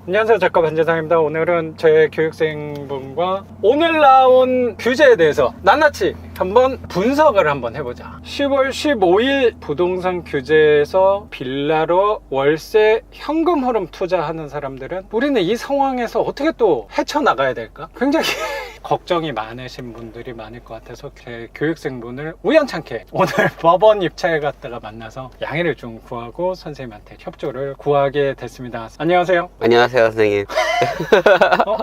안녕하세요, 작가 반재상입니다. 오늘은 제 교육생분과 오늘 나온 규제에 대해서 낱낱이 한번 분석을 한번 해보자. 10월 15일 부동산 규제에서 빌라로 월세 현금 흐름 투자하는 사람들은 우리는 이 상황에서 어떻게 또 헤쳐나가야 될까? 굉장히 걱정이 많으신 분들이 많을 것 같아서 제 교육생분을 우연찮게 오늘 법원 입찰에 갔다가 만나서 양해를 좀 구하고 선생님한테 협조를 구하게 됐습니다. 안녕하세요. 안녕하세요, 선생님.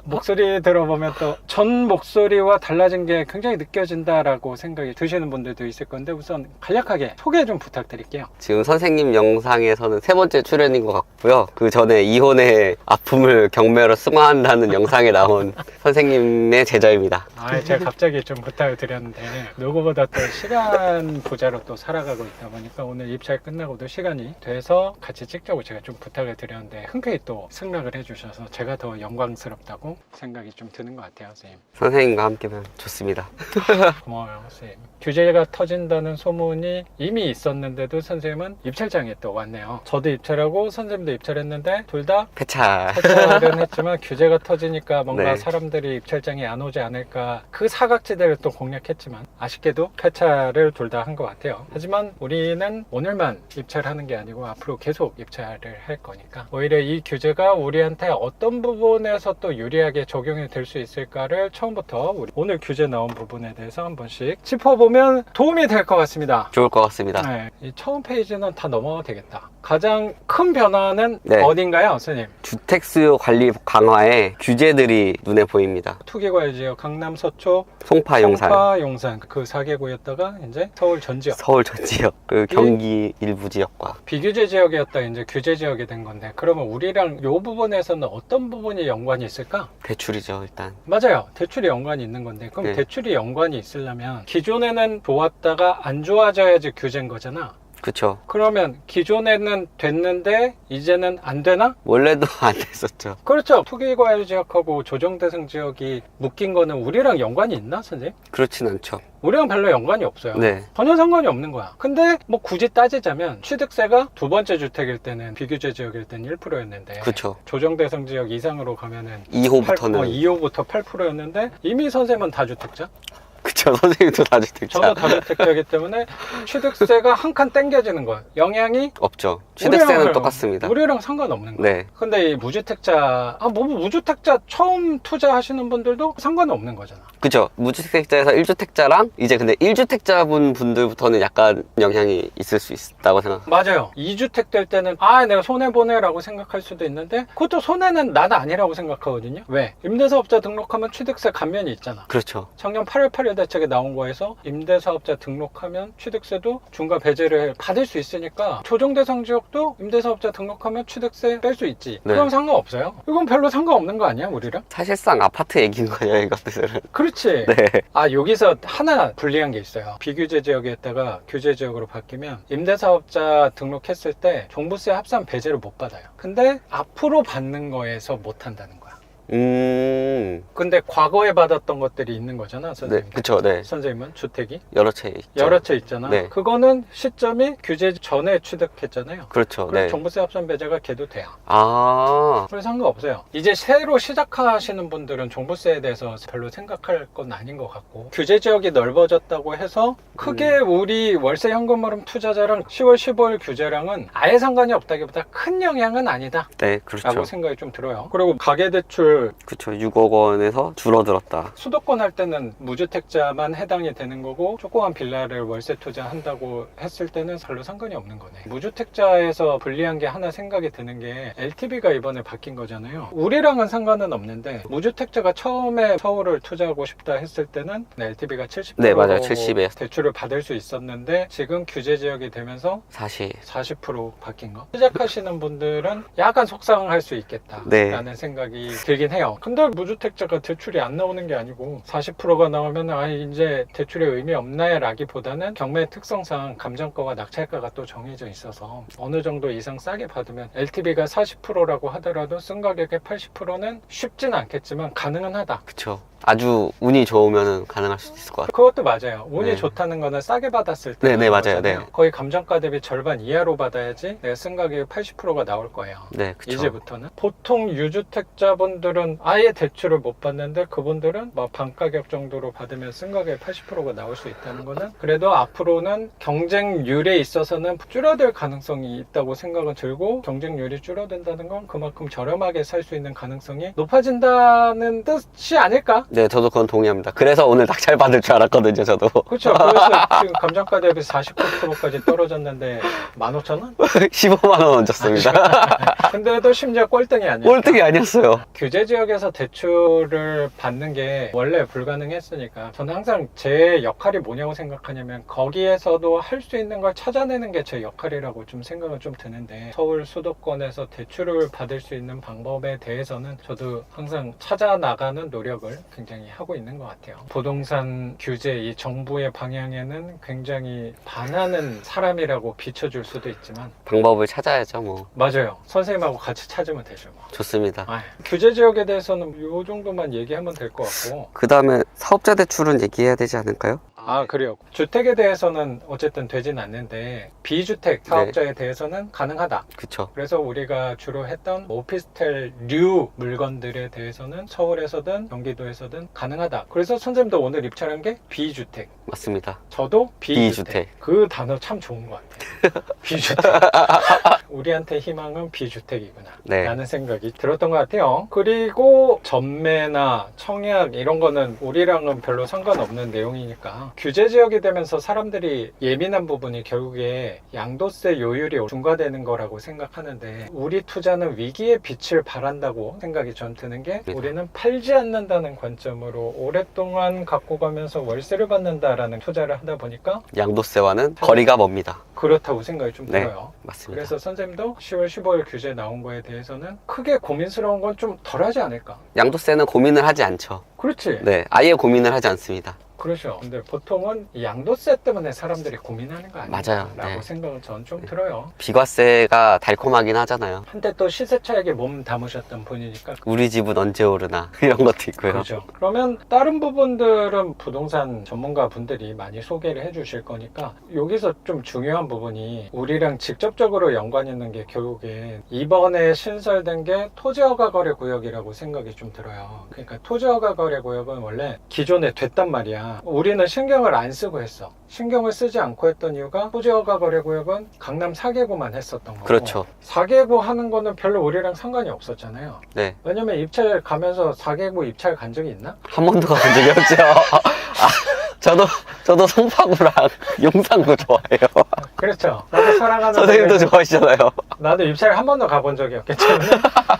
목소리 들어보면 또 전 목소리와 달라진 게 굉장히 느껴진다라고 생각이 드시는 분들도 있을 건데 우선 간략하게 소개 좀 부탁드릴게요. 지금 선생님 영상에서는 세 번째 출연인 것 같고요. 그 전에 이혼의 아픔을 경매로 승화한다는 영상에 나온 선생님의 제자입니다. 제가 갑자기 좀 부탁을 드렸는데 누구보다 또 시간 부자로 또 살아가고 있다 보니까 오늘 입찰 끝나고도 시간이 돼서 같이 찍자고 제가 좀 부탁을 드렸는데 흔쾌히 또 승낙을 해주셔서 제가 더 영광스럽다고 생각이 좀 드는 것 같아요, 선생님. 선생님과 함께면 좋습니다. 고마워요, 선생님. 규제가 터진다는 소문이 이미 있었는데도 선생님은 입찰장에 또 왔네요. 저도 입찰하고 선생님도 입찰했는데 둘 다 폐찰은 했지만 규제가 터지니까 뭔가 네. 사람들이 입찰장에 안 오지 않을까, 그 사각지대를 또 공략했지만 아쉽게도 폐찰을 둘 다 한 것 같아요. 하지만 우리는 오늘만 입찰하는 게 아니고 앞으로 계속 입찰을 할 거니까 오히려 이 규제가 우리한테 어떤 부분에서 또 유리하게 적용이 될 수 있을까를 처음부터 오늘 규제 나온 부분에 대해서 한 번씩 짚어보면 도움이 될 것 같습니다. 좋을 것 같습니다. 네, 이 처음 페이지는 다 넘어가도 되겠다. 가장 큰 변화는 네. 어딘가요, 선생님? 주택 수요 관리 강화에 규제들이 눈에 보입니다. 투기과열지역 강남 서초, 송파, 용산 그 4개구였다가 이제 서울 전 지역, 서울 전 지역, 그 경기 일부 지역과 비규제 지역이었다 이제 규제 지역이 된 건데, 그러면 우리랑 이 부분에서는 어떤 부분이 연관이 있을까? 대출이죠, 일단. 맞아요. 대출이 연관이 있는 건데, 그럼 네. 대출이 연관이 있으려면 기존에는 좋았다가 안 좋아져야지 규제인 거잖아. 그쵸. 그러면 기존에는 됐는데 이제는 안 되나? 원래도 안 됐었죠. 그렇죠. 투기과열 지역하고 조정대상 지역이 묶인 거는 우리랑 연관이 있나, 선생님? 그렇진 않죠. 우리랑 별로 연관이 없어요. 네. 전혀 상관이 없는 거야. 근데 뭐 굳이 따지자면 취득세가 두 번째 주택일 때는 비규제 지역일 때는 1%였는데 그쵸. 조정대상 지역 이상으로 가면은 2호부터는 2호부터 8%였는데 이미 선생님은 다주택자? 그쵸. 선생님도 다주택자. 저도 다주택자이기 때문에 취득세가 한 칸 땡겨지는 거야. 영향이 없죠. 취득세는 우리랑- 똑같습니다. 우리랑 상관없는 거야. 네. 근데 이 무주택자, 무주택자 처음 투자하시는 분들도 상관없는 거잖아. 그죠. 무주택자에서 1주택자랑 이제 근데 1주택자분 분들부터는 약간 영향이 있을 수 있다고 생각. 맞아요. 2주택 될 때는 내가 손해보네라고 생각할 수도 있는데 그것도 손해는 나는 아니라고 생각하거든요. 왜? 임대사업자 등록하면 취득세 감면이 있잖아. 그렇죠. 작년 8월 8일 대책에 나온 거에서 임대사업자 등록하면 취득세도 중과 배제를 받을 수 있으니까 조정대상 지역도 임대사업자 등록하면 취득세 뺄 수 있지. 네. 그럼 상관없어요. 이건 별로 상관없는 거 아니야, 우리랑? 사실상 아파트 얘기인 거예요, 이것들은. 그렇지. 네. 여기서 하나 불리한 게 있어요. 비규제 지역에다가 규제 지역으로 바뀌면 임대사업자 등록했을 때 종부세 합산 배제를 못 받아요. 근데 앞으로 받는 거에서 못 한다는 거야. 근데 과거에 받았던 것들이 있는 거잖아, 선생님. 네, 그쵸, 네. 선생님은 주택이 여러 채 있죠. 여러 채 있잖아. 네. 그거는 시점이 규제 전에 취득했잖아요. 그렇죠, 그래서 네. 종부세 합산 배제가 걔도 돼요. 아, 그래서 상관없어요. 이제 새로 시작하시는 분들은 종부세에 대해서 별로 생각할 건 아닌 것 같고, 규제 지역이 넓어졌다고 해서 크게 우리 월세 현금 흐름 투자자랑 10월 15일 규제량은 아예 상관이 없다기보다 큰 영향은 아니다 네, 라고 그렇죠. 생각이 좀 들어요. 그리고 가계대출 그쵸, 6억 원에서 줄어들었다. 수도권 할 때는 무주택자만 해당이 되는 거고, 조그만 빌라를 월세 투자한다고 했을 때는 별로 상관이 없는 거네. 무주택자에서 불리한 게 하나 생각이 드는 게 LTV가 이번에 바뀐 거잖아요. 우리랑은 상관은 없는데 무주택자가 처음에 서울을 투자하고 싶다 했을 때는 LTV가 70% 네, 맞아요. 70에. 대출을 받을 수 있었는데 지금 규제 지역이 되면서 40% 바뀐 거. 시작하시는 분들은 약간 속상할 수 있겠다 네. 라는 생각이 들긴 해요. 근데 무주택자가 대출이 안 나오는 게 아니고 40%가 나오면 이제 대출에 의미 없나요? 라기보다는 경매 특성상 감정가와 낙찰가가 또 정해져 있어서 어느 정도 이상 싸게 받으면 LTV가 40%라고 하더라도 쓴 가격의 80%는 쉽진 않겠지만 가능은 하다. 그쵸. 아주 운이 좋으면 가능할 수도 있을 것 같아요. 그것도 맞아요. 운이 네. 좋다는 거는 싸게 받았을 때. 네, 맞아요. 네. 거의 감정가 대비 절반 이하로 받아야지 내가 쓴 가격이 80%가 나올 거예요. 네, 그쵸. 이제부터는. 보통 유주택자분들은 아예 대출을 못 받는데 그분들은 뭐 반가격 정도로 받으면 쓴 가격의 80%가 나올 수 있다는 거는 그래도 앞으로는 경쟁률에 있어서는 줄어들 가능성이 있다고 생각은 들고, 경쟁률이 줄어든다는 건 그만큼 저렴하게 살 수 있는 가능성이 높아진다는 뜻이 아닐까? 네, 저도 그건 동의합니다. 그래서 오늘 낙찰 받을 줄 알았거든요, 저도. 그렇죠. 그래서 지금 감정가 대비 49%까지 떨어졌는데 15,000원? 15만 원 얹었습니다. 근데도 심지어 꼴등이 아니에요. 꼴등이 아니었어요. 규제 지역에서 대출을 받는 게 원래 불가능했으니까 저는 항상 제 역할이 뭐냐고 생각하냐면 거기에서도 할 수 있는 걸 찾아내는 게 제 역할이라고 좀 생각은 좀 드는데, 서울 수도권에서 대출을 받을 수 있는 방법에 대해서는 저도 항상 찾아 나가는 노력을 굉장히 하고 있는 것 같아요. 부동산 규제 이 정부의 방향에는 굉장히 반하는 사람이라고 비춰줄 수도 있지만 방법을 찾아야죠, 뭐. 맞아요. 선생님하고 같이 찾으면 되죠. 뭐. 좋습니다. 규제 지역에 대해서는 이 정도만 얘기하면 될 것 같고. 그 다음에 사업자 대출은 얘기해야 되지 않을까요? 아, 그래요. 주택에 대해서는 어쨌든 되진 않는데 비주택 사업자에 대해서는 가능하다. 그쵸. 그래서 우리가 주로 했던 오피스텔류 물건들에 대해서는 서울에서든 경기도에서든 가능하다. 그래서 선생님도 오늘 입찰한 게 비주택. 맞습니다. 저도 비주택. 비주택. 그 단어 참 좋은 것 같아요. 비주택. 우리한테 희망은 비주택이구나. 네. 라는 생각이 들었던 것 같아요. 그리고 전매나 청약 이런 거는 우리랑은 별로 상관없는 내용이니까 규제 지역이 되면서 사람들이 예민한 부분이 결국에 양도세 요율이 중과되는 거라고 생각하는데, 우리 투자는 위기의 빛을 발한다고 생각이 전 드는 게, 우리는 팔지 않는다는 관점으로 오랫동안 갖고 가면서 월세를 받는다라는 투자를 하다 보니까 양도세와는 거리가 멉니다. 그렇다고 생각이 좀 네. 들어요. 맞습니다. 그래서 선생님도 10월 15일 규제 나온 거에 대해서는 크게 고민스러운 건 좀 덜하지 않을까? 양도세는 고민을 하지 않죠. 그렇지. 네, 아예 고민을 하지 않습니다. 그렇죠. 근데 보통은 이 양도세 때문에 사람들이 고민하는 거 아닌가? 맞아요. 라고 네. 생각은 전 좀 들어요. 비과세가 달콤하긴 하잖아요. 한때 또 시세차익에 몸 담으셨던 분이니까. 우리 집은 언제 오르나 이런 것도 있고요. 그렇죠. 그러면 다른 부분들은 부동산 전문가 분들이 많이 소개를 해 주실 거니까, 여기서 좀 중요한 부분이 우리랑 직접적으로 연관 있는 게 결국에 이번에 신설된 게 토지허가 거래 구역이라고 생각이 좀 들어요. 그러니까 토지허가 거래 구역은 원래 기존에 됐단 말이야. 우리는 신경을 안 쓰고 했어. 신경을 쓰지 않고 했던 이유가 토지허가 거래 구역은 강남 4개구만 했었던 거고, 그렇죠. 4개구 하는 거는 별로 우리랑 상관이 없었잖아요. 네. 왜냐면 입찰 가면서 4개구 입찰 간 적이 있나? 한 번도 가본 적이 없죠. 저도 송파구랑 용산구 좋아해요. 그렇죠. 나도 사랑하는 선생님도 데는 좋아하시잖아요. 나도 입찰 한 번도 가본 적이 없기 때문에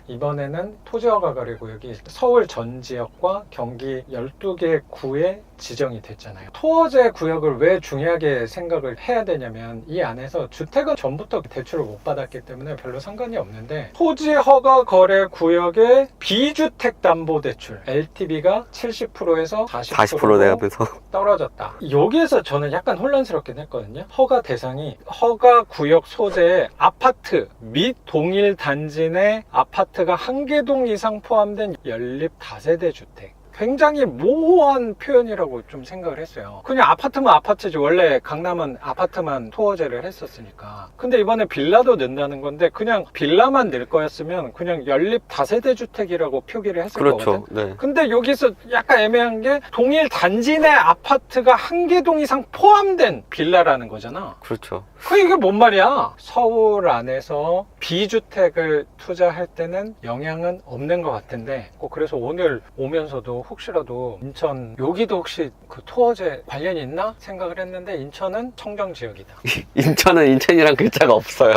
이번에는 토지허가 거래 구역이 서울 전 지역과 경기 12개 구에 지정이 됐잖아요. 토어제 구역을 왜 중요하게 생각을 해야 되냐면, 이 안에서 주택은 전부터 대출을 못 받았기 때문에 별로 상관이 없는데, 토지허가 거래 구역의 비주택 담보 대출 LTV가 70%에서 40% 돼가면서. 떨어졌다. 여기에서 저는 약간 혼란스럽긴 했거든요. 허가 대상이 허가 구역 소재의 아파트 및 동일 단지 내 아파트가 한 개 동 이상 포함된 연립 다세대 주택. 굉장히 모호한 표현이라고 좀 생각을 했어요. 그냥 아파트면 아파트지, 원래 강남은 아파트만 토어제를 했었으니까. 근데 이번에 빌라도 넣는다는 건데, 그냥 빌라만 넣을 거였으면 그냥 연립 다세대 주택이라고 표기를 했을 그렇죠. 거거든. 네. 근데 여기서 약간 애매한 게 동일 단지 내 아파트가 한 개 동 이상 포함된 빌라라는 거잖아. 그렇죠. 이게 뭔 말이야? 서울 안에서 비주택을 투자할 때는 영향은 없는 것 같은데, 그래서 오늘 오면서도 혹시라도 인천, 여기도 혹시 그 토어제 관련이 있나 생각을 했는데, 인천은 청정 지역이다. 인천은 인천이란 글자가 없어요.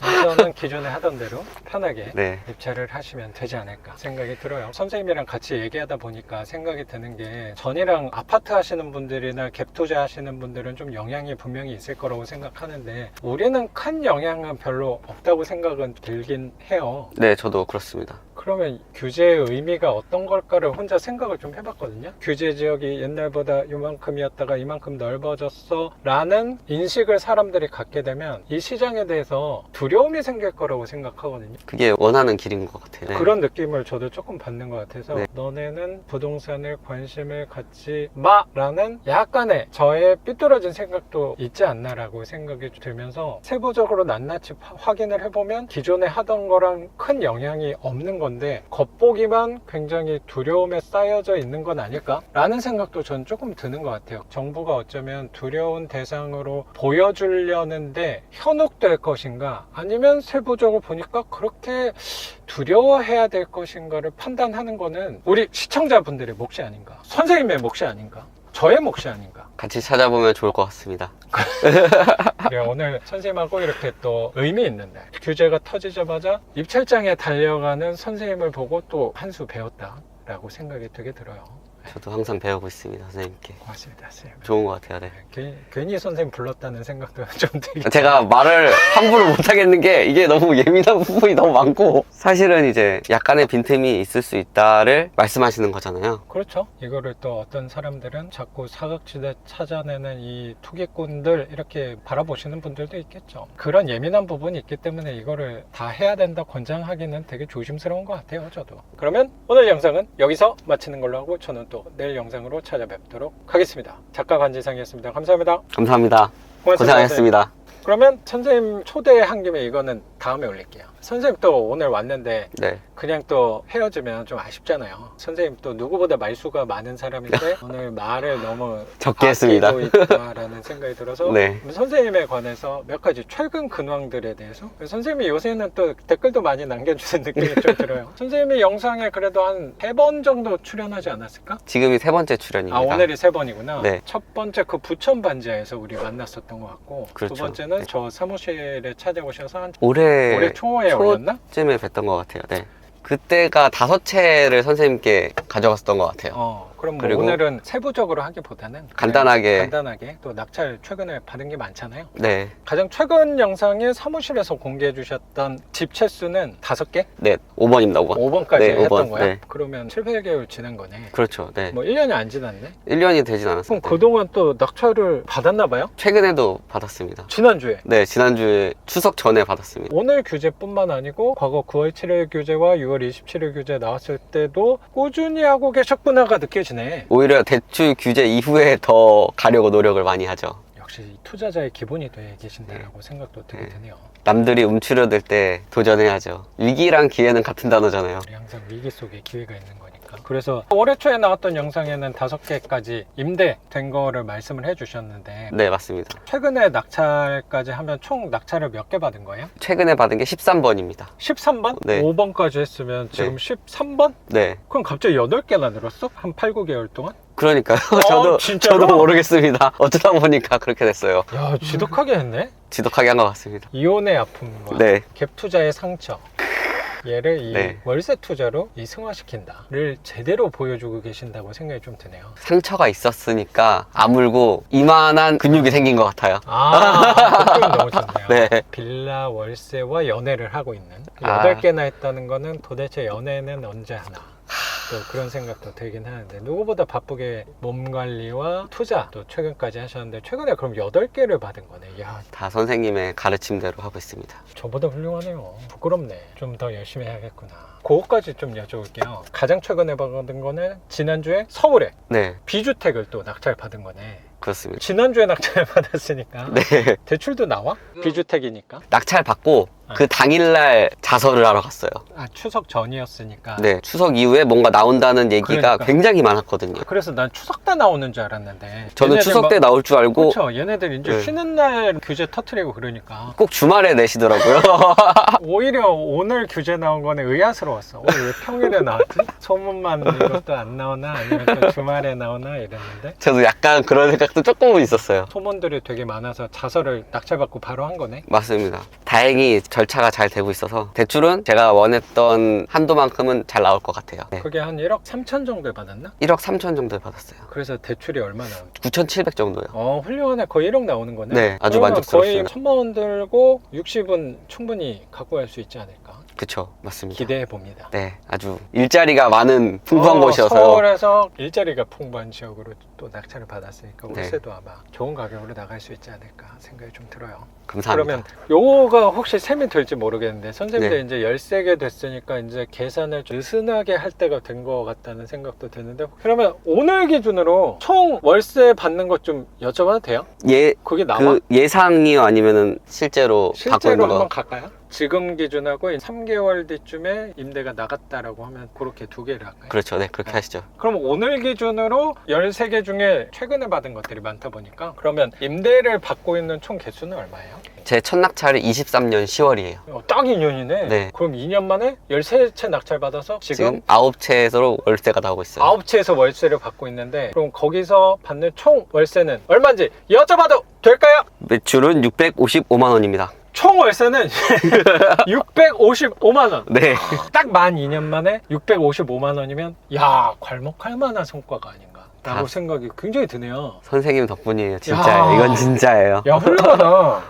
인천은 기존에 하던 대로 편하게 네. 입찰을 하시면 되지 않을까 생각이 들어요. 선생님이랑 같이 얘기하다 보니까 생각이 드는 게, 전이랑 아파트 하시는 분들이나 갭 투자 하시는 분들은 좀 영향이 분명히 있을 거라고 생각하는데, 우리는 큰 영향은 별로 없다고 생각은 들긴 해요. 네, 저도 그렇습니다. 그러면 규제의 의미가 어떤 걸까를 혼자 생각을 좀 해봤거든요. 규제 지역이 옛날보다 이만큼이었다가 이만큼 넓어졌어 라는 인식을 사람들이 갖게 되면 이 시장에 대해서 두려움이 생길 거라고 생각하거든요. 그게 원하는 길인 것 같아요. 네. 그런 느낌을 저도 조금 받는 것 같아서 네. 너네는 부동산을 관심을 갖지 마 라는 약간의 저의 삐뚤어진 생각도 있지 않나 라고 생각이 들면서 세부적으로 낱낱이 확인을 해보면 기존에 하던 거랑 큰 영향이 없는 건데 겉보기만 굉장히 두려움에 쌓여져 있는 건 아닐까 라는 생각도 전 조금 드는 것 같아요. 정부가 어쩌면 두려운 대상으로 보여주려는데 현혹될 것인가 아니면 세부적으로 보니까 그렇게 두려워해야 될 것인가를 판단하는 거는 우리 시청자분들의 몫이 아닌가, 선생님의 몫이 아닌가, 저의 몫이 아닌가. 같이 찾아보면 좋을 것 같습니다. 그래, 오늘 선생님하고 이렇게 또 의미 있는 날, 규제가 터지자마자 입찰장에 달려가는 선생님을 보고 또 한 수 배웠다라고 생각이 되게 들어요. 저도 항상 배우고 있습니다, 선생님께. 고맙습니다, 선생님. 좋은 것 같아요. 네. 괜히 선생님 불렀다는 생각도 좀 들게. 제가 말을 함부로 못하겠는 게 이게 너무 예민한 부분이 너무 많고 사실은 이제 약간의 빈틈이 있을 수 있다를 말씀하시는 거잖아요. 그렇죠. 이거를 또 어떤 사람들은 자꾸 사각지대 찾아내는 이 투기꾼들 이렇게 바라보시는 분들도 있겠죠. 그런 예민한 부분이 있기 때문에 이거를 다 해야 된다 권장하기는 되게 조심스러운 것 같아요, 저도. 그러면 오늘 영상은 여기서 마치는 걸로 하고 저는 또 내일 영상으로 찾아뵙도록 하겠습니다. 작가 관지상이었습니다. 감사합니다. 감사합니다. 고생하셨습니다. 그러면 선생님 초대한 김에 이거는 다음에 올릴게요. 선생님 또 오늘 왔는데 네. 그냥 또 헤어지면 좀 아쉽잖아요. 선생님 또 누구보다 말수가 많은 사람인데 오늘 말을 너무 적게 했습니다. 아끼고 있다라는 생각이 들어서 네. 선생님에 관해서 몇 가지 최근 근황들에 대해서 선생님이 요새는 또 댓글도 많이 남겨주는 느낌이 좀 들어요. 선생님이 영상에 그래도 한 3번 정도 출연하지 않았을까? 지금이 3번째 출연입니다. 아, 오늘이 3번이구나. 네. 첫 번째 그 부천 반지하에서 우리 만났었던 것 같고 그렇죠. 두 번째는 네. 저 사무실에 찾아오셔서 한 올해 초에 올렸나? 초쯤에 뵀던 것 같아요. 네. 그때가 5채를 선생님께 가져갔었던 것 같아요. 그럼 뭐 그리고 오늘은 세부적으로 하기보다는 간단하게 또 낙찰 최근에 받은 게 많잖아요. 네. 가장 최근 영상에 사무실에서 공개해 주셨던 집 채수는 5개? 네. 5번입니다. 5번. 5번까지 네, 했던 5번. 거야? 네. 그러면 7, 8개월 지난 거네. 그렇죠. 네. 뭐 1년이 안 지났네? 1년이 되진 그럼 않았어요. 네. 그동안 또 낙찰을 받았나 봐요? 최근에도 받았습니다. 지난주에? 네. 지난주에 추석 전에 받았습니다. 오늘 규제뿐만 아니고 과거 9월 7일 규제와 6월 27일 규제 나왔을 때도 꾸준히 하고 계셨구나가 느껴지네. 오히려 대출 규제 이후에 더 가려고 노력을 많이 하죠. 역시 투자자의 기본이 돼 계신다라고 생각도 되게 네. 드네요. 남들이 움츠려들 때 도전해야죠. 위기랑 기회는 같은 단어잖아요. 우리 항상 위기 속에 기회가 있는 거니까. 그래서 올해 초에 나왔던 영상에는 5개까지 임대된 거를 말씀을 해주셨는데 네, 맞습니다. 최근에 낙찰까지 하면 총 낙찰을 몇 개 받은 거예요? 최근에 받은 게 13번입니다. 13번? 네. 5번까지 했으면 지금 네. 13번? 네. 그럼 갑자기 8개나 늘었어? 한 8, 9개월 동안? 그러니까요. 진짜로? 저도 모르겠습니다. 어쩌다 보니까 그렇게 됐어요. 야, 지독하게 했네? 지독하게 한 것 같습니다. 이혼의 아픔과 네. 갭 투자의 상처, 얘를 이 네. 월세 투자로 이 승화시킨다를 제대로 보여주고 계신다고 생각이 좀 드네요. 상처가 있었으니까 아물고 이만한 근육이 생긴 것 같아요. 그 표현 너무 좋네요. 네. 빌라 월세와 연애를 하고 있는 아. 8개나 했다는 거는 도대체 연애는 언제 하나, 또 그런 생각도 들긴 하는데 누구보다 바쁘게 몸 관리와 투자 또 최근까지 하셨는데 최근에 그럼 8개를 받은 거네. 야, 다 선생님의 가르침대로 하고 있습니다. 저보다 훌륭하네요. 부끄럽네. 좀 더 열심히 해야겠구나. 그거까지 좀 여쭤볼게요. 가장 최근에 받은 거는 지난주에 서울에 네, 비주택을 또 낙찰 받은 거네. 그렇습니다. 지난주에 낙찰 받았으니까 네. 대출도 나와? 비주택이니까. 낙찰 받고 그 당일날 자설을 하러 갔어요. 아, 추석 전이었으니까. 네, 추석 이후에 뭔가 나온다는 얘기가 그러니까. 굉장히 많았거든요. 그래서 난 추석 때 나오는 줄 알았는데. 저는 얘네들 추석 때 나올 줄 알고 그렇죠. 얘네들 이제 네. 쉬는 날 규제 터트리고 그러니까. 꼭 주말에 내시더라고요. 오히려 오늘 규제 나온 거는 의아스러웠어. 왜 평일에 나왔지? 소문만 이것도 안 나오나 아니면 또 주말에 나오나 이랬는데. 저도 약간 그런 생각도 조금은 있었어요. 소문들이 되게 많아서 자설을 낙찰받고 바로 한 거네. 맞습니다. 다행히 절차가 잘 되고 있어서 대출은 제가 원했던 한도만큼은 잘 나올 것 같아요. 네. 그게 한 1억 3천 정도에 받았나? 1억 3천 정도 받았어요. 그래서 대출이 얼마나? 9,700 정도요. 훌륭하네. 거의 1억 나오는 거네. 네, 아주 그러면 만족스럽어요. 거의 1,000만 원 들고 60은 충분히 갖고 갈 수 있지 않을까? 그쵸, 맞습니다. 기대해 봅니다. 네, 아주 일자리가 많은 풍부한 곳이어서요. 서울에서 일자리가 풍부한 지역으로 또 낙찰을 받았으니까 네. 월세도 아마 좋은 가격으로 나갈 수 있지 않을까 생각이 좀 들어요. 감사합니다. 그러면 요거가 혹시 셈이 될지 모르겠는데 선생님들 네. 이제 13개 됐으니까 이제 계산을 좀 느슨하게 할 때가 된 것 같다는 생각도 드는데 그러면 오늘 기준으로 총 월세 받는 것 좀 여쭤봐도 돼요? 그게 나와? 그 예상이요? 아니면은 실제로 받고 실제로 있는 거? 한번 갈까요? 지금 기준하고 3개월 뒤쯤에 임대가 나갔다라고 하면 그렇게 두 개를 할까요? 그렇죠. 네, 그렇게 하시죠. 그럼 오늘 기준으로 13개 중에 최근에 받은 것들이 많다 보니까 그러면 임대를 받고 있는 총 개수는 얼마예요? 제 첫 낙찰이 23년 10월이에요. 딱 2년이네. 네. 그럼 2년 만에 13채 낙찰 받아서 지금 9채에서 월세가 나오고 있어요. 9채에서 월세를 받고 있는데 그럼 거기서 받는 총 월세는 얼마인지 여쭤봐도 될까요? 매출은 655만 원입니다. 총 월세는 655만 원. 네. 딱 만 2년 만에 655만 원이면 야 괄목할 만한 성과가 아닌가 라고 생각이 굉장히 드네요. 선생님 덕분이에요. 진짜예요. 이건 진짜예요. 야 훌륭하다.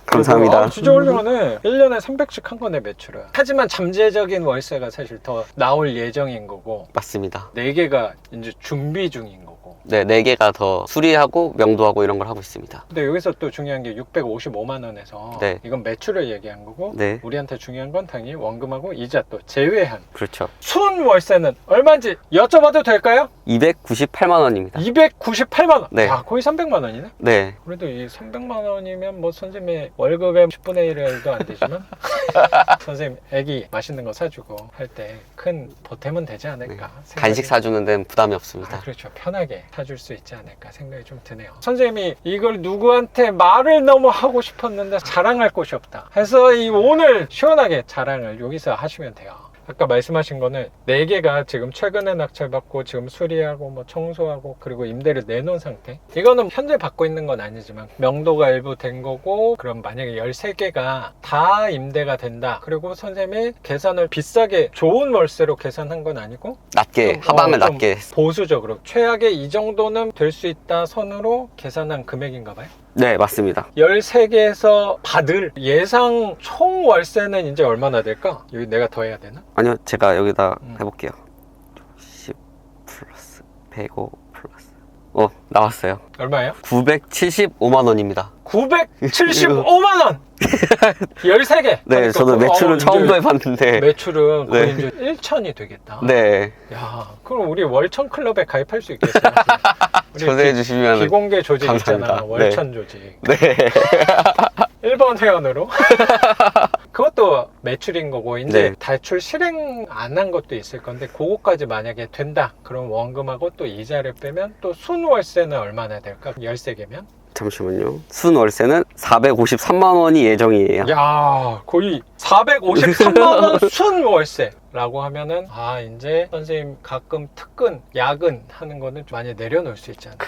감사합니다. 아, 진짜 훌륭하네. 1년에 300씩 한 거네 매출은. 하지만 잠재적인 월세가 사실 더 나올 예정인 거고 맞습니다. 4개가 이제 준비 중인 거고. 네, 4개가 더 수리하고 명도하고 이런 걸 하고 있습니다. 근데 여기서 또 중요한 게 655만 원에서 네. 이건 매출을 얘기한 거고 네. 우리한테 중요한 건 당연히 원금하고 이자 또 제외한 그렇죠. 순 월세는 얼마인지 여쭤봐도 될까요? 298만 원입니다. 298만 원. 네. 아, 거의 300만 원이네. 네. 그래도 이 300만 원이면 뭐 선생님의 월급의 10분의 1도 안 되지만 선생님 애기 맛있는 거 사주고 할 때 큰 보탬은 되지 않을까 생각이- 간식 사주는 데는 부담이 없습니다. 아, 그렇죠. 편하게 사줄 수 있지 않을까 생각이 좀 드네요. 선생님이 이걸 누구한테 말을 너무 하고 싶었는데 자랑할 곳이 없다 해서 이 오늘 시원하게 자랑을 여기서 하시면 돼요. 아까 말씀하신 거는 4개가 지금 최근에 낙찰받고 지금 수리하고 뭐 청소하고 그리고 임대를 내놓은 상태. 이거는 현재 받고 있는 건 아니지만 명도가 일부 된 거고 그럼 만약에 13개가 다 임대가 된다. 그리고 선생님이 계산을 비싸게 좋은 월세로 계산한 건 아니고 낮게, 좀, 하방을 좀 낮게. 보수적으로 최악의 이 정도는 될 수 있다 선으로 계산한 금액인가 봐요. 네, 맞습니다. 13개에서 받을 예상 총 월세는 이제 얼마나 될까? 여기 내가 더 해야 되나? 아니요, 제가 여기다 해볼게요. 10 플러스 105 플러스. 나왔어요. 얼마예요? 975만 원입니다. 975만 원! 13개! 네, 저도 매출은 처음 해봤는데. 매출은 거의 네. 이제 1천이 되겠다. 네. 야, 그럼 우리 월천 클럽에 가입할 수 있겠어요? 우리 초대해 주시면. 비공개 조직 감사합니다. 있잖아. 월천 조직. 네. 1번 회원으로. 그것도 매출인 거고 이제 네. 대출 실행 안 한 것도 있을 건데 그거까지 만약에 된다. 그럼 원금하고 또 이자를 빼면 또 순월세는 얼마나 될까? 13개면? 잠시만요. 순 월세는 453만 원이 예정이에요. 야, 거의 453만 원 순월세라고 하면은 이제 선생님 가끔 특근, 야근 하는 거는 좀 많이 내려놓을 수 있잖아요.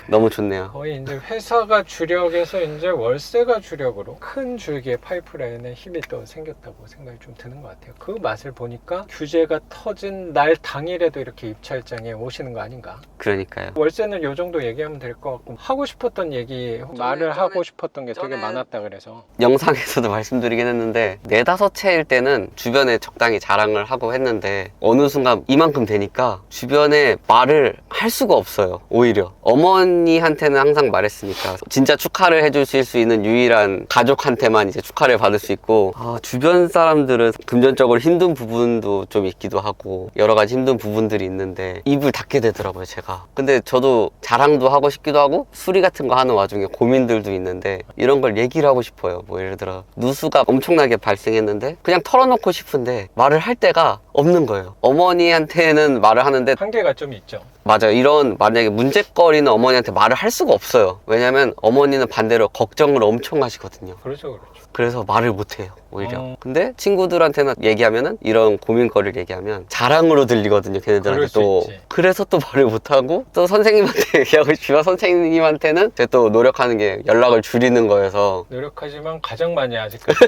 너무 좋네요. 거의 이제 회사가 주력에서 이제 월세가 주력으로 큰 줄기의 파이프라인에 힘이 또 생겼다고 생각이 좀 드는 것 같아요. 그 맛을 보니까 규제가 터진 날 당일에도 이렇게 입찰장에 오시는 거 아닌가? 그러니까요. 월세는 요 정도 얘기하면 될 것 같고 하고 싶었던 얘기, 말을 하고 싶었던 게 되게 저는- 많았다 그래서 영상에서도 말씀드리긴 했는데 4-5채일 때는 주변에 적당히 자랑을 하고 했는데 어느 순간 이만큼 되니까 주변에 말을 할 수가 없어요. 오히려 어머니한테는 항상 말했으니까 진짜 축하를 해주실 수 있는 유일한 가족한테만 이제 축하를 받을 수 있고 주변 사람들은 금전적으로 힘든 부분도 좀 있기도 하고 여러 가지 힘든 부분들이 있는데 입을 닫게 되더라고요, 제가. 근데 저도 자랑도 하고 싶기도 하고 수리 같은 거 하는 와중에 고민들도 있는데 이런 걸 얘기를 하고 싶어요. 뭐 예를 들어 누수가 엄청나게 발생했는데 그냥 털어놓고 싶은데 말을 할 데가 없는 거예요. 어머니한테는 말을 하는데 한계가 좀 있죠. 맞아요. 이런 만약에 문제거리는 어머니한테 말을 할 수가 없어요. 왜냐면 어머니는 반대로 걱정을 엄청 하시거든요. 그렇죠, 그렇죠. 그래서 말을 못해요, 오히려. 근데 친구들한테는 얘기하면은 이런 고민거리를 얘기하면 자랑으로 들리거든요, 걔네들한테 그럴 수 또. 있지. 그래서 또 말을 못하고 또 선생님한테 얘기하고 싶지만 선생님한테는 제가 또 노력하는 게 연락을 줄이는 거여서 노력하지만 가장 많이 아직까지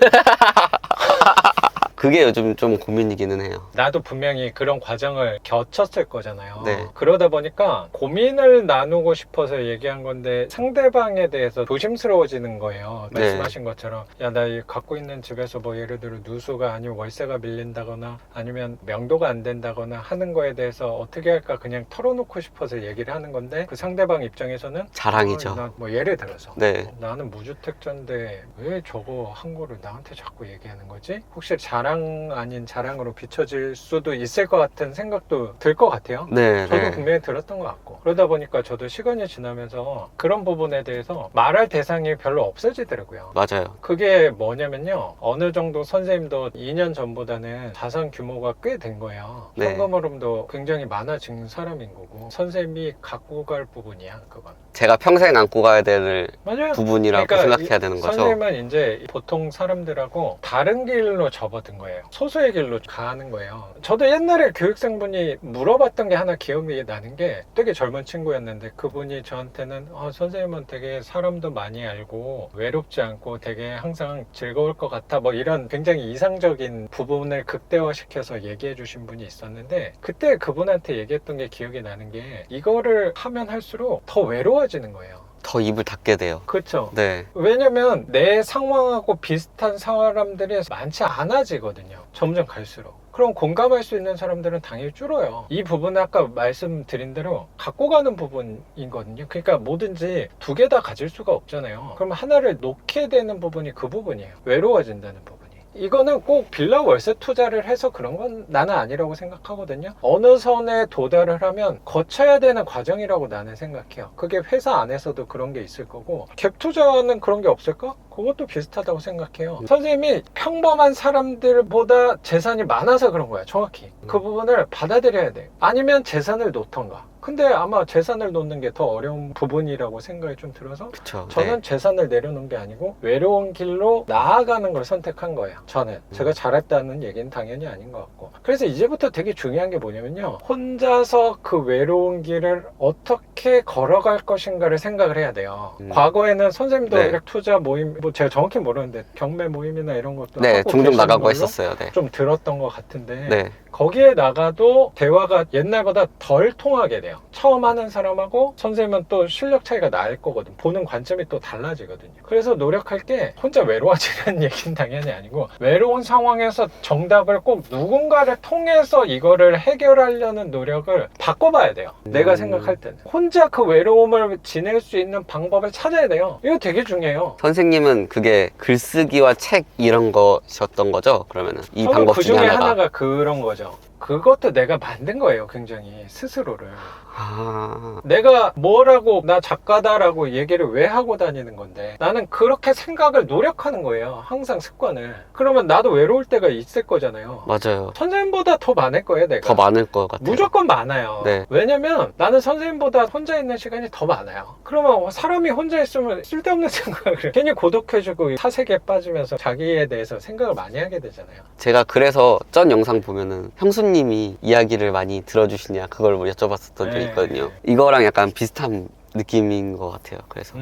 그게 요즘 좀 고민이기는 해요. 나도 분명히 그런 과정을 겪었을 거잖아요. 네. 그러다 보니까 고민을 나누고 싶어서 얘기한 건데 상대방에 대해서 조심스러워지는 거예요. 네. 말씀하신 것처럼 야, 나 이 갖고 있는 집에서 뭐 예를 들어 누수가 아니면 월세가 밀린다거나 아니면 명도가 안 된다거나 하는 거에 대해서 어떻게 할까 그냥 털어놓고 싶어서 얘기를 하는 건데 그 상대방 입장에서는 자랑이죠. 나 뭐 예를 들어서 네. 나는 무주택자인데 왜 저거 한 거를 나한테 자꾸 얘기하는 거지? 혹시 자랑 아닌 자랑으로 비춰질 수도 있을 것 같은 생각도 들 것 같아요. 네. 저도 네. 분명히 들었던 것 같고 그러다 보니까 저도 시간이 지나면서 그런 부분에 대해서 말할 대상이 별로 없어지더라고요. 맞아요. 그게 뭐냐면요, 어느 정도 선생님도 2년 전보다는 자산 규모가 꽤 된 거예요. 네. 현금흐름도 굉장히 많아진 사람인 거고 선생님이 갖고 갈 부분이야 그건. 제가 평생 안고 가야 될 맞아요. 부분이라고 그러니까 생각해야 되는 거죠. 선생님은 이제 보통 사람들하고 다른 길로 접어든 거예요. 소수의 길로 가는 거예요. 저도 옛날에 교육생분이 물어봤던 게 하나 기억이 나는 게 되게 젊은 친구였는데 그분이 저한테는 선생님은 되게 사람도 많이 알고 외롭지 않고 되게 항상 즐거울 것 같아 뭐 이런 굉장히 이상적인 부분을 극대화시켜서 얘기해 주신 분이 있었는데 그때 그분한테 얘기했던 게 기억이 나는 게 이거를 하면 할수록 더 외로워지는 거예요. 더 입을 닫게 돼요. 그렇죠. 네. 왜냐면 내 상황하고 비슷한 사람들이 많지 않아지거든요. 점점 갈수록. 그럼 공감할 수 있는 사람들은 당연히 줄어요. 이 부분은 아까 말씀드린 대로 갖고 가는 부분이거든요. 그러니까 뭐든지 두 개 다 가질 수가 없잖아요. 그럼 하나를 놓게 되는 부분이 그 부분이에요. 외로워진다는 부분. 이거는 꼭 빌라 월세 투자를 해서 그런 건 나는 아니라고 생각하거든요. 어느 선에 도달을 하면 거쳐야 되는 과정이라고 나는 생각해요. 그게 회사 안에서도 그런 게 있을 거고 갭 투자는 그런 게 없을까? 그것도 비슷하다고 생각해요. 선생님이 평범한 사람들보다 재산이 많아서 그런 거야, 정확히. 그 부분을 받아들여야 돼. 아니면 재산을 놓던가. 근데 아마 재산을 놓는 게 더 어려운 부분이라고 생각이 좀 들어서 그쵸. 저는 네. 재산을 내려놓은 게 아니고 외로운 길로 나아가는 걸 선택한 거예요. 저는. 제가 잘했다는 얘기는 당연히 아닌 것 같고. 그래서 이제부터 되게 중요한 게 뭐냐면요, 혼자서 그 외로운 길을 어떻게 걸어갈 것인가를 생각을 해야 돼요. 과거에는 선생님도 네. 일렉 투자 모임, 뭐 제가 정확히 모르는데 경매 모임이나 이런 것도 네, 하고 종종 계시는 나가고 걸로 했었어요. 네. 좀 들었던 것 같은데 네. 거기에 나가도 대화가 옛날보다 덜 통하게 돼요. 처음 하는 사람하고 선생님은 또 실력 차이가 날 거거든. 보는 관점이 또 달라지거든요. 그래서 노력할 게 혼자 외로워지는 얘기는 당연히 아니고 외로운 상황에서 정답을 꼭 누군가를 통해서 이거를 해결하려는 노력을 바꿔봐야 돼요. 내가 생각할 때는. 혼자 그 외로움을 지낼 수 있는 방법을 찾아야 돼요. 이거 되게 중요해요. 선생님은 그게 글쓰기와 책 이런 거셨던 거죠? 그러면은 이 저는 방법 그 중에 중에 하나가. 하나가 그런 거죠. 그것도 내가 만든 거예요, 굉장히 스스로를. 아, 내가 뭐라고 나 작가다라고 얘기를 왜 하고 다니는 건데 나는 그렇게 생각을 노력하는 거예요, 항상 습관을. 그러면 나도 외로울 때가 있을 거잖아요. 맞아요. 선생님보다 더 많을 거예요, 내가. 더 많을 것 같아요. 무조건 많아요. 네. 왜냐면 나는 선생님보다 혼자 있는 시간이 더 많아요. 그러면 사람이 혼자 있으면 쓸데없는 생각을 괜히 고독해지고 사색에 빠지면서 자기에 대해서 생각을 많이 하게 되잖아요. 제가 그래서 전 영상 보면은 형수님이 이야기를 많이 들어주시냐 그걸 뭐 여쭤봤었던 적이 네. 있거든요. 이거랑 약간 비슷한 느낌인 것 같아요. 그래서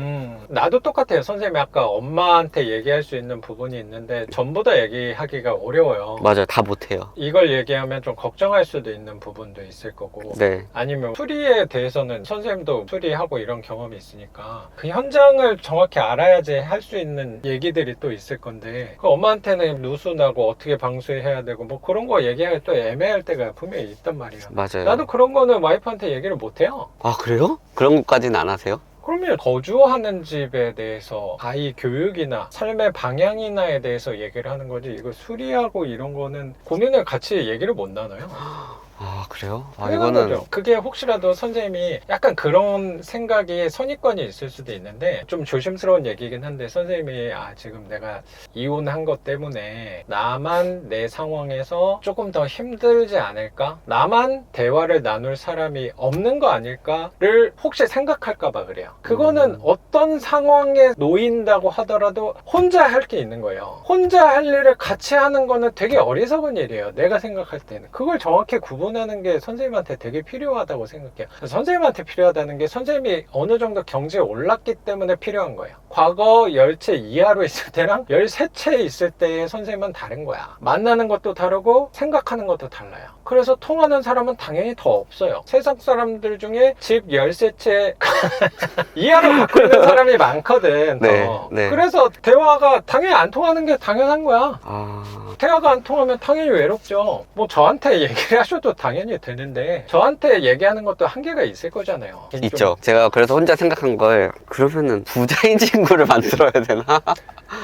나도 똑같아요. 선생님이 아까 엄마한테 얘기할 수 있는 부분이 있는데 전부 다 얘기하기가 어려워요. 맞아요. 다 못해요. 이걸 얘기하면 좀 걱정할 수도 있는 부분도 있을 거고 네. 아니면 수리에 대해서는 선생님도 수리하고 이런 경험이 있으니까 그 현장을 정확히 알아야지 할 수 있는 얘기들이 또 있을 건데 그 엄마한테는 누수나고 어떻게 방수해야 되고 뭐 그런 거 얘기하기 또 애매할 때가 분명히 있단 말이에요. 맞아요. 나도 그런 거는 와이프한테 얘기를 못해요. 아, 그래요? 그런 것까지는 안 하세요? 그러면 거주하는 집에 대해서 아이 교육이나 삶의 방향이나에 대해서 얘기를 하는 거지 이거 수리하고 이런 거는 고민을 같이 얘기를 못 나눠요. 아, 그래요? 아, 당연한 이거는 거죠. 그게 혹시라도 선생님이 약간 그런 생각이 선입관이 있을 수도 있는데 좀 조심스러운 얘기긴 한데 선생님이 지금 내가 이혼한 것 때문에 나만 내 상황에서 조금 더 힘들지 않을까? 나만 대화를 나눌 사람이 없는 거 아닐까를 혹시 생각할까 봐 그래요. 그거는 어떤 상황에 놓인다고 하더라도 혼자 할 게 있는 거예요. 혼자 할 일을 같이 하는 거는 되게 어리석은 일이에요. 내가 생각할 때는. 그걸 정확히 구분 조언하는 게 선생님한테 되게 필요하다고 생각해요. 선생님한테 필요하다는 게 선생님이 어느 정도 경제에 올랐기 때문에 필요한 거예요. 과거 10채 이하로 있을 때랑 13채 있을 때의 선생님은 다른 거야. 만나는 것도 다르고 생각하는 것도 달라요. 그래서 통하는 사람은 당연히 더 없어요. 세상 사람들 중에 집 13채 이하로 갖고 있는 사람이 많거든. 네, 더. 네. 그래서 대화가 당연히 안 통하는 게 당연한 거야. 아, 대화가 안 통하면 당연히 외롭죠. 뭐 저한테 얘기를 하셔도 당연히 되는데 저한테 얘기하는 것도 한계가 있을 거잖아요. 있죠. 제가 그래서 혼자 생각한 걸 그러면은 부자인 친구를 만들어야 되나?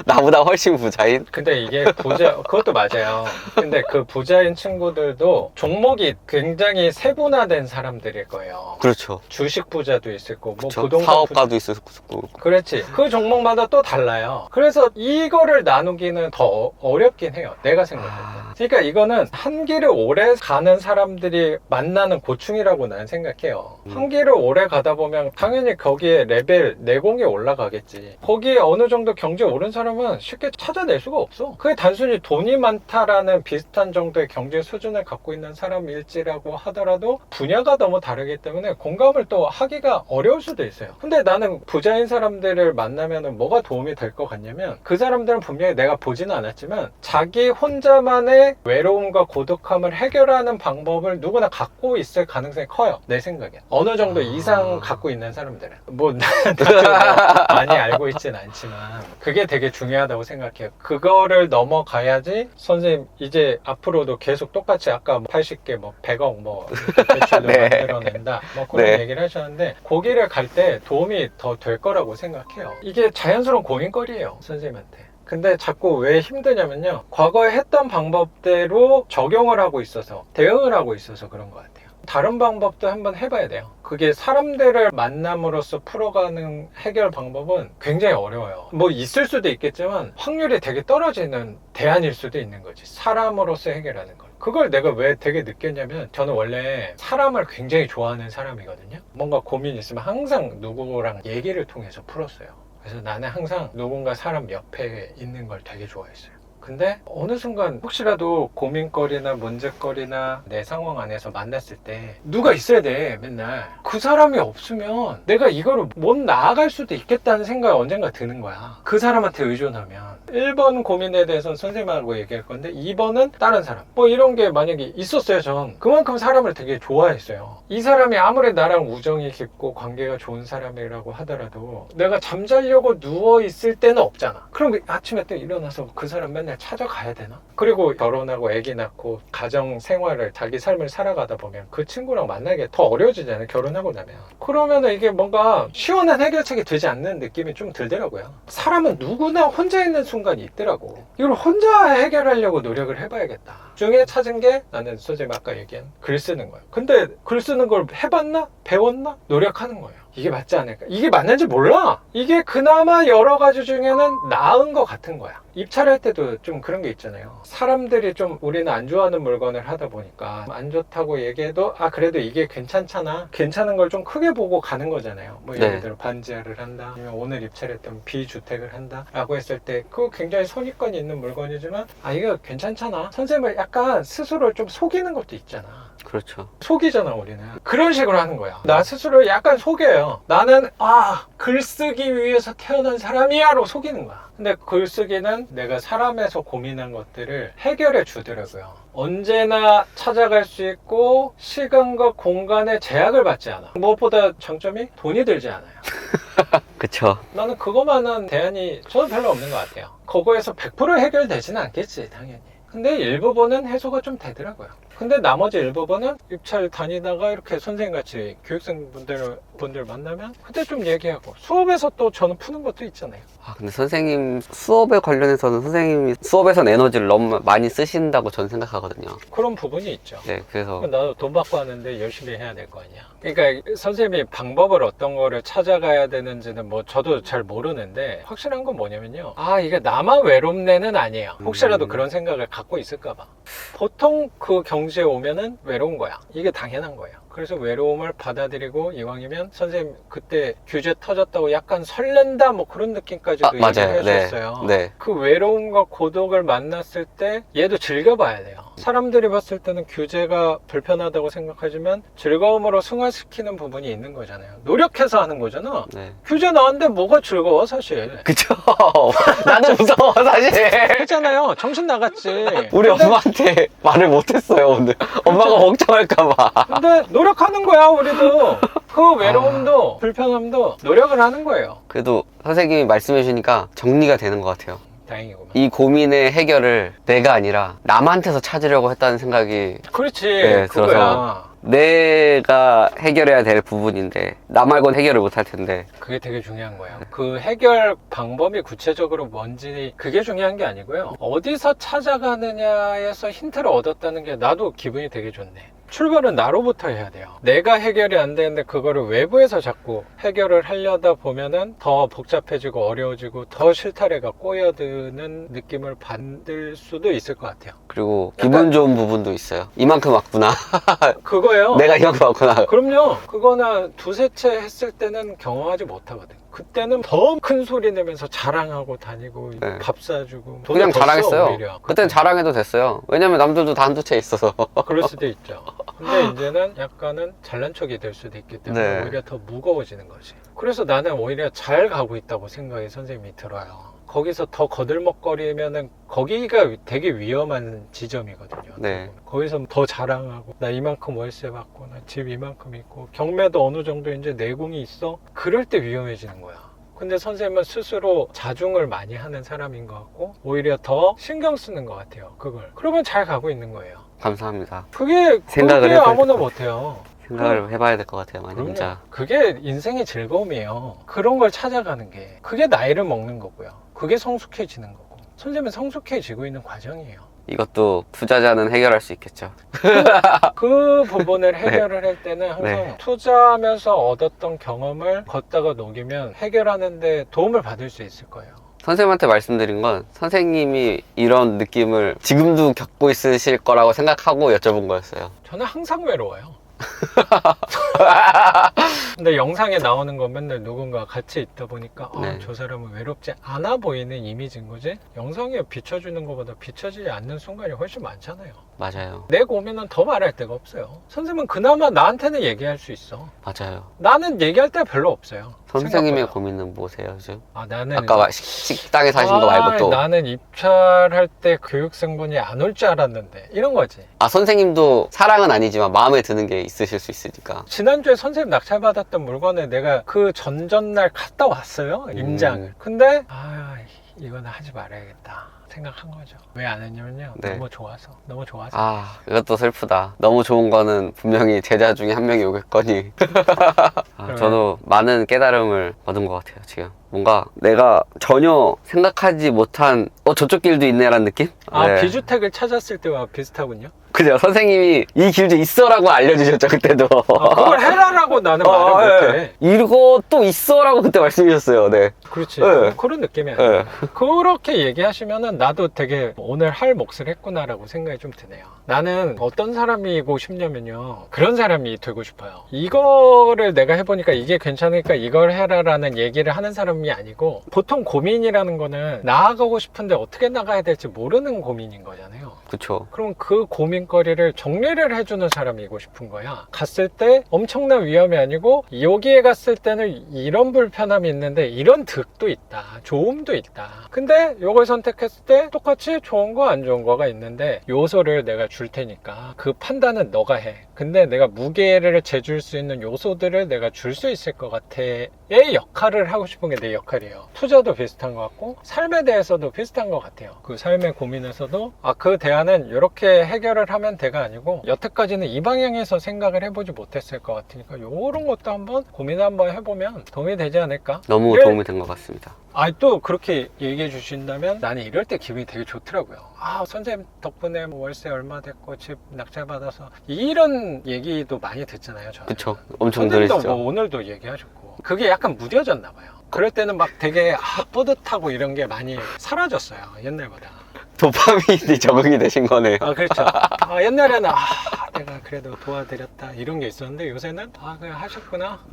나보다 훨씬 부자인? 근데 이게 그것도 맞아요. 근데 그 부자인 친구들도 종목이 굉장히 세분화된 사람들일 거예요. 그렇죠. 주식 부자도 있을 거고, 뭐 그렇죠. 부동산 사업가도 있을 거고. 그렇지. 그 종목마다 또 달라요. 그래서 이거를 나누기는 더 어렵긴 해요. 내가 생각할 때. 그러니까 이거는 한 길을 오래 가는 사람들이 만나는 고충이라고 나는 생각해요. 한 길을 오래 가다 보면 당연히 거기에 레벨 내공이 올라가겠지. 거기에 어느 정도 경제 오른 사람은 쉽게 찾아낼 수가 없어. 그게 단순히 돈이 많다라는 비슷한 정도의 경제 수준을 갖고 있는 사람일지라고 하더라도 분야가 너무 다르기 때문에 공감을 또 하기가 어려울 수도 있어요. 근데 나는 부자인 사람들을 만나면 뭐가 도움이 될 것 같냐면 그 사람들은 분명히 내가 보지는 않았지만 자기 혼자만의 외로움과 고독함을 해결하는 방법을 누구나 갖고 있을 가능성이 커요. 내 생각엔. 어느 정도 이상 갖고 있는 사람들은. 뭐 많이 알고 있진 않지만 그게 되게 중요하다고 생각해요. 그거를 넘어가야지 선생님 이제 앞으로도 계속 똑같이 아까 80개 뭐 100억 뭐 대출을 네. 만들어낸다 뭐 그런 네. 얘기를 하셨는데 거기를 갈 때 도움이 더 될 거라고 생각해요. 이게 자연스러운 고민거리예요, 선생님한테. 근데 자꾸 왜 힘드냐면요, 과거에 했던 방법대로 적용을 하고 있어서 대응을 하고 있어서 그런 것 같아요. 다른 방법도 한번 해봐야 돼요. 그게 사람들을 만남으로써 풀어가는 해결 방법은 굉장히 어려워요. 뭐 있을 수도 있겠지만 확률이 되게 떨어지는 대안일 수도 있는 거지. 사람으로서 해결하는 걸. 그걸 내가 왜 되게 느꼈냐면 저는 원래 사람을 굉장히 좋아하는 사람이거든요. 뭔가 고민이 있으면 항상 누구랑 얘기를 통해서 풀었어요. 그래서 나는 항상 누군가 사람 옆에 있는 걸 되게 좋아했어요. 근데 어느 순간 혹시라도 고민거리나 문제거리나 내 상황 안에서 만났을 때 누가 있어야 돼. 맨날 그 사람이 없으면 내가 이거를 못 나아갈 수도 있겠다는 생각이 언젠가 드는 거야. 그 사람한테 의존하면 1번 고민에 대해서는 선생님하고 얘기할 건데 2번은 다른 사람 뭐 이런 게 만약에 있었어요. 전 그만큼 사람을 되게 좋아했어요. 이 사람이 아무리 나랑 우정이 깊고 관계가 좋은 사람이라고 하더라도 내가 잠자려고 누워있을 때는 없잖아. 그럼 아침에 또 일어나서 그 사람 맨날 찾아가야 되나? 그리고 결혼하고 아기 낳고 가정 생활을 자기 삶을 살아가다 보면 그 친구랑 만나기가 더 어려워지잖아요. 결혼하고 나면. 그러면 이게 뭔가 시원한 해결책이 되지 않는 느낌이 좀 들더라고요. 사람은 누구나 혼자 있는 순간이 있더라고. 이걸 혼자 해결하려고 노력을 해봐야겠다. 중에 찾은 게 나는 선생님 아까 얘기한 글 쓰는 거예요. 근데 글 쓰는 걸 해봤나? 배웠나? 노력하는 거예요. 이게 맞지 않을까? 이게 맞는지 몰라. 이게 그나마 여러 가지 중에는 나은 것 같은 거야. 입찰할 때도 좀 그런 게 있잖아요. 사람들이 좀 우리는 안 좋아하는 물건을 하다 보니까 안 좋다고 얘기해도 아 그래도 이게 괜찮잖아. 괜찮은 걸 좀 크게 보고 가는 거잖아요. 뭐 예를 들어 반지하를 한다. 아니면 오늘 입찰했던 비주택을 한다. 라고 했을 때 그거 굉장히 선입관이 있는 물건이지만 아 이거 괜찮잖아. 선생님을 약간 스스로를 좀 속이는 것도 있잖아. 그렇죠. 속이잖아 우리는. 그런 식으로 하는 거야. 나 스스로 약간 속여요. 나는 글쓰기 위해서 태어난 사람이야 로 속이는 거야. 근데 글쓰기는 내가 사람에서 고민한 것들을 해결해 주더라고요. 언제나 찾아갈 수 있고 시간과 공간에 제약을 받지 않아. 무엇보다 장점이 돈이 들지 않아요. 그쵸. 나는 그거만한 대안이 저는 별로 없는 것 같아요. 그거에서 100% 해결되지는 않겠지 당연히. 근데 일부분은 해소가 좀 되더라고요. 근데 나머지 일부분은 입찰 다니다가 이렇게 선생님같이 교육생분들 만나면 그때 좀 얘기하고 수업에서 또 저는 푸는 것도 있잖아요. 근데 선생님 수업에 관련해서는 선생님이 수업에선 에너지를 너무 많이 쓰신다고 저는 생각하거든요. 그런 부분이 있죠. 네, 그래서 나도 돈 받고 하는데 열심히 해야 될 거 아니야. 그러니까 선생님이 방법을 어떤 거를 찾아가야 되는지는 뭐 저도 잘 모르는데 확실한 건 뭐냐면요. 이게 나만 외롭네는 아니에요. 혹시라도 그런 생각을 갖고 있을까 봐. 보통 그 경지에 오면은 외로운 거야. 이게 당연한 거예요. 그래서 외로움을 받아들이고 이왕이면 선생님 그때 규제 터졌다고 약간 설렌다 뭐 그런 느낌까지도 맞아요. 얘기를 해줬어요. 네. 그 외로움과 고독을 만났을 때 얘도 즐겨봐야 돼요. 사람들이 봤을 때는 규제가 불편하다고 생각하지만 즐거움으로 승화시키는 부분이 있는 거잖아요. 노력해서 하는 거잖아. 네. 규제 나왔는데 뭐가 즐거워 사실. 그쵸. 나도 무서워, 사실. 그렇잖아요. 정신 나갔지. 우리 근데- 엄마한테 말을 못했어요, 오늘. 엄마가 걱정할까봐. 근데 노력하는 거야 우리도. 그 외로움도 불편함도 노력을 하는 거예요. 그래도 선생님이 말씀해 주니까 정리가 되는 것 같아요. 다행이구만. 이 고민의 해결을 내가 아니라 남한테서 찾으려고 했다는 생각이 그렇지. 네, 그거야. 들어서. 내가 해결해야 될 부분인데 나 말고는 해결을 못 할 텐데. 그게 되게 중요한 거예요. 그 해결 방법이 구체적으로 뭔지 그게 중요한 게 아니고요. 어디서 찾아가느냐에서 힌트를 얻었다는 게 나도 기분이 되게 좋네. 출발은 나로부터 해야 돼요. 내가 해결이 안 되는데 그거를 외부에서 자꾸 해결을 하려다 보면은 더 복잡해지고 어려워지고 더 실타래가 꼬여드는 느낌을 받을 수도 있을 것 같아요. 그리고 기분 좋은 부분도 있어요. 이만큼 왔구나. 그거예요. 내가 이만큼 왔구나. 그럼요. 그거나 두세 채 했을 때는 경험하지 못하거든. 그때는 더 큰 소리 내면서 자랑하고 다니고 네. 밥 사주고 그냥 돈을 더 써, 자랑했어요. 오히려. 그때는 자랑해도 됐어요. 왜냐면 남들도 다 한두 채 있어서. 그럴 수도 있죠. 근데 이제는 약간은 잘난 척이 될 수도 있기 때문에 네. 오히려 더 무거워지는 거지. 그래서 나는 오히려 잘 가고 있다고 생각이 선생님이 들어요. 거기서 더 거들먹거리면은 거기가 되게 위험한 지점이거든요. 네. 거기서 더 자랑하고 나 이만큼 월세 받고 나 집 이만큼 있고 경매도 어느 정도 이제 내공이 있어. 그럴 때 위험해지는 거야. 근데 선생님은 스스로 자중을 많이 하는 사람인 것 같고 오히려 더 신경 쓰는 것 같아요. 그걸. 그러면 잘 가고 있는 거예요. 감사합니다. 그게 생각을 해봐야 아무나 될 것 못해요. 생각을 해봐야 될 것 같아요, 많이 그럼요. 진짜. 그게 인생의 즐거움이에요. 그런 걸 찾아가는 게 그게 나이를 먹는 거고요. 그게 성숙해지는 거고. 선생님은 성숙해지고 있는 과정이에요. 이것도 투자자는 해결할 수 있겠죠. 그 부분을 해결을 할 때는 항상 네. 투자하면서 얻었던 경험을 걷다가 녹이면 해결하는데 도움을 받을 수 있을 거예요. 선생님한테 말씀드린 건 선생님이 이런 느낌을 지금도 겪고 있으실 거라고 생각하고 여쭤본 거였어요. 저는 항상 외로워요. 근데 영상에 나오는 건 맨날 누군가 같이 있다 보니까 네. 저 사람은 외롭지 않아 보이는 이미지인 거지. 영상에 비춰주는 것보다 비춰지지 않는 순간이 훨씬 많잖아요. 맞아요. 내 고민은 더 말할 데가 없어요. 선생님은 그나마 나한테는 얘기할 수 있어. 맞아요. 나는 얘기할 데 별로 없어요. 선생님의 생각보다. 고민은 뭐세요, 요즘? 나는 아까 식당에서 하신 거 말고 또. 나는 입찰할 때 교육생분이 안 올 줄 알았는데 이런 거지. 선생님도 사랑은 아니지만 마음에 드는 게 있으실 수 있으니까. 지난주에 선생님 낙찰받았던 물건에 내가 그 전전날 갔다 왔어요. 임장을. 근데 이거는 하지 말아야겠다 생각한 거죠. 왜 안 했냐면요. 네. 너무 좋아서. 이것도 슬프다. 너무 좋은 거는 분명히 제자 중에 한 명이 오겠거니. 저도 많은 깨달음을 얻은 것 같아요, 지금. 뭔가 내가 전혀 생각하지 못한 저쪽 길도 있네라는 느낌? 네. 비주택을 찾았을 때와 비슷하군요. 그죠. 선생님이 이 길도 있어라고 알려주셨죠, 그때도. 그걸 해라라고 나는 말을 못해. 이거 또 있어라고 그때 말씀해 주셨어요. 네. 그렇지. 네. 그런 느낌이 아니에요. 네. 그렇게 얘기하시면은 나도 되게 오늘 할 몫을 했구나라고 생각이 좀 드네요. 나는 어떤 사람이고 싶냐면요. 그런 사람이 되고 싶어요. 이거를 내가 해보니까 이게 괜찮으니까 이걸 해라라는 얘기를 하는 사람이 아니고 보통 고민이라는 거는 나아가고 싶은데 어떻게 나가야 될지 모르는 고민인 거잖아요. 그쵸. 그럼 그 고민거리를 정리를 해주는 사람이고 싶은 거야. 갔을 때 엄청난 위험이 아니고 여기에 갔을 때는 이런 불편함이 있는데 이런 득도 있다. 좋음도 있다. 근데 이걸 선택했을 때 똑같이 좋은 거 안 좋은 거가 있는데 요소를 내가 줄 테니까 그 판단은 너가 해. 근데 내가 무게를 재줄 수 있는 요소들을 내가 줄 수 있을 것 같아의 역할을 하고 싶은 게 내 역할이에요. 투자도 비슷한 것 같고 삶에 대해서도 비슷한 것 같아요. 그 삶의 고민에서도 그 대안은 이렇게 해결을 하면 돼가 아니고 여태까지는 이 방향에서 생각을 해보지 못했을 것 같으니까 이런 것도 한번 고민 한번 해보면 도움이 되지 않을까? 너무 도움이 된 것 같습니다. 또 그렇게 얘기해 주신다면 나는 이럴 때 기분이 되게 좋더라고요. 선생님 덕분에 뭐 월세 얼마 됐고 집 낙찰받아서 이런 얘기도 많이 듣잖아요. 저는. 그쵸. 엄청 선생님도 들으시죠. 뭐 오늘도 얘기하셨고 그게 약간 무뎌졌나 봐요. 그럴 때는 막 되게 뿌듯하고 이런 게 많이 사라졌어요. 옛날보다. 도파민이 적응이 되신 거네요. 그렇죠. 옛날에는 내가 그래도 도와드렸다 이런 게 있었는데 요새는 아 그냥 하셨구나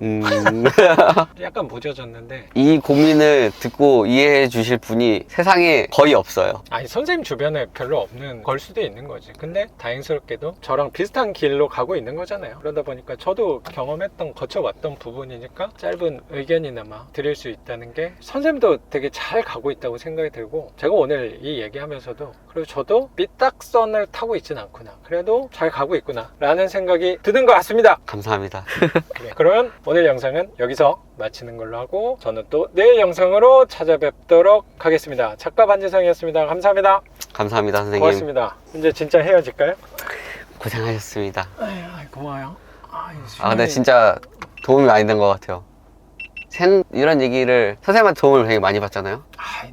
약간 무뎌졌는데 이 고민을 듣고 이해해 주실 분이 세상에 거의 없어요. 아니 선생님 주변에 별로 없는 걸 수도 있는 거지. 근데 다행스럽게도 저랑 비슷한 길로 가고 있는 거잖아요. 그러다 보니까 저도 경험했던 거쳐왔던 부분이니까 짧은 의견이나마 드릴 수 있다는 게 선생님도 되게 잘 가고 있다고 생각이 들고 제가 오늘 이 얘기하면서도 그리고 저도 삐딱선을 타고 있진 않구나 그래도 잘 가고 있구나 라는 생각이 드는 것 같습니다. 감사합니다. 네, 그러면 오늘 영상은 여기서 마치는 걸로 하고 저는 또 내일 영상으로 찾아뵙도록 하겠습니다. 작가 반지성이었습니다. 감사합니다. 감사합니다, 선생님. 고맙습니다. 이제 진짜 헤어질까요? 고생하셨습니다. 아유, 고마워요. 근데 진짜 도움이 많이 된 것 같아요. 이런 얘기를 선생님한테 도움을 되게 많이 받잖아요.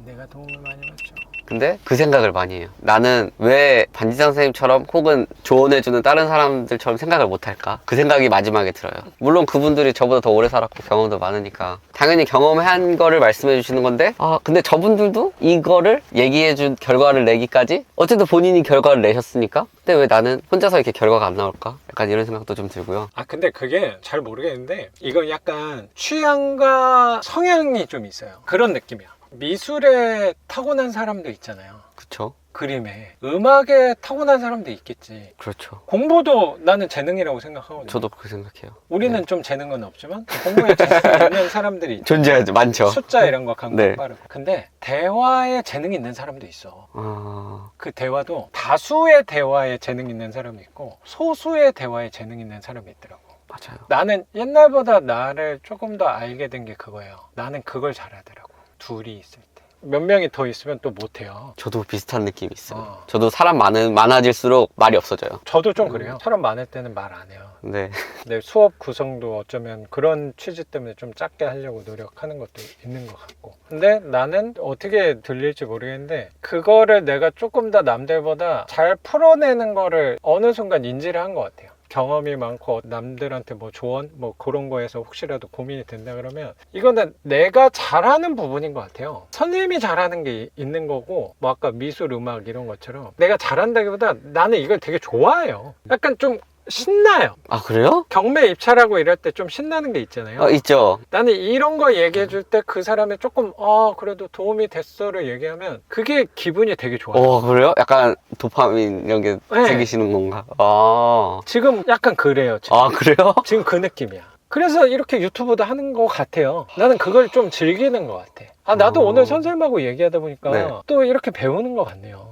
내가 도움을 많이 받죠. 근데 그 생각을 많이 해요. 나는 왜 반지성 선생님처럼 혹은 조언해주는 다른 사람들처럼 생각을 못할까? 그 생각이 마지막에 들어요. 물론 그분들이 저보다 더 오래 살았고 경험도 많으니까 당연히 경험한 거를 말씀해 주시는 건데 근데 저분들도 이거를 얘기해준 결과를 내기까지 어쨌든 본인이 결과를 내셨으니까 근데 왜 나는 혼자서 이렇게 결과가 안 나올까? 약간 이런 생각도 좀 들고요. 근데 그게 잘 모르겠는데 이건 약간 취향과 성향이 좀 있어요. 그런 느낌이야. 미술에 타고난 사람도 있잖아요. 그쵸? 그림에. 음악에 타고난 사람도 있겠지. 그렇죠. 공부도 나는 재능이라고 생각하거든요. 저도 그렇게 생각해요. 우리는 네. 좀 재능은 없지만 공부에 재능이 있는 사람들이 있죠. 존재하죠. 많죠. 숫자 이런 거 감각 네. 빠르고. 근데 대화에 재능이 있는 사람도 있어. 아... 그 대화도 다수의 대화에 재능 있는 사람이 있고 소수의 대화에 재능 있는 사람이 있더라고. 맞아요. 나는 옛날보다 나를 조금 더 알게 된 게 그거예요. 나는 그걸 잘하더라고. 둘이 있을 때. 몇 명이 더 있으면 또 못해요. 저도 비슷한 느낌이 있어요. 어. 저도 사람 많아질수록 말이 없어져요. 저도 좀 그래요. 사람 많을 때는 말 안 해요. 네. 근데 수업 구성도 어쩌면 그런 취지 때문에 좀 작게 하려고 노력하는 것도 있는 것 같고. 근데 나는 어떻게 들릴지 모르겠는데 그거를 내가 조금 더 남들보다 잘 풀어내는 거를 어느 순간 인지를 한 것 같아요. 경험이 많고 남들한테 뭐 조언 뭐 그런 거에서 혹시라도 고민이 된다 그러면 이거는 내가 잘하는 부분인 것 같아요. 선생님이 잘하는 게 있는 거고 뭐 아까 미술 음악 이런 것처럼 내가 잘한다기보다 나는 이걸 되게 좋아해요. 약간 좀 신나요. 아, 그래요? 경매 입찰하고 이럴 때 좀 신나는 게 있잖아요. 있죠. 나는 이런 거 얘기해 줄 때 그 사람이 조금 그래도 도움이 됐어를 얘기하면 그게 기분이 되게 좋아요. 그래요? 약간 도파민 이런 게 네. 생기시는 건가? 아, 지금 약간 그래요. 지금. 그래요? 지금 그 느낌이야. 그래서 이렇게 유튜브도 하는 것 같아요. 나는 그걸 좀 즐기는 것 같아. 나도 오늘 선생님하고 얘기하다 보니까 네. 또 이렇게 배우는 것 같네요.